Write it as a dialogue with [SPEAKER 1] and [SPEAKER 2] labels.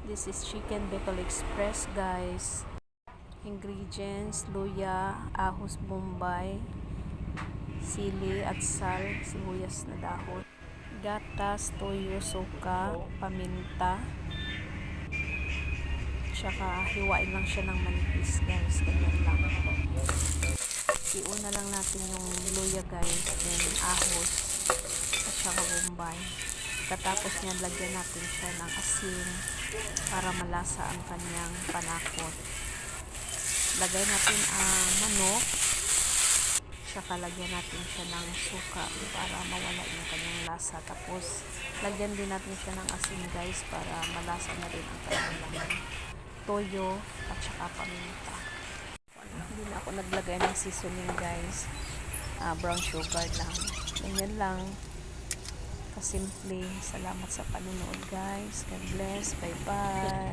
[SPEAKER 1] This is chicken Bicol Express, guys. Ingredients: luya, ahos bombay, sili at sal, sibuyas na dahon, gatas, toyo, suka, paminta, tsaka hiwain lang siya ng manipis, guys. Ganyan lang. Iuna lang natin yung luya, guys, then ahos at saka bombay. Katapos niyan, lagyan natin siya ng asin para malasa ang kanyang panakot. Lagay natin ang manok, tsaka lagyan natin siya ng suka para mawala yung kanyang lasa. Tapos lagyan din natin siya ng asin, guys, para malasa na rin ang kanyang laman. Toyo at saka paminta. Hindi na ako naglagay ng seasoning, guys. Brown sugar lang. Ganyan lang kasimple. Salamat sa panonood, guys. God bless. Bye bye.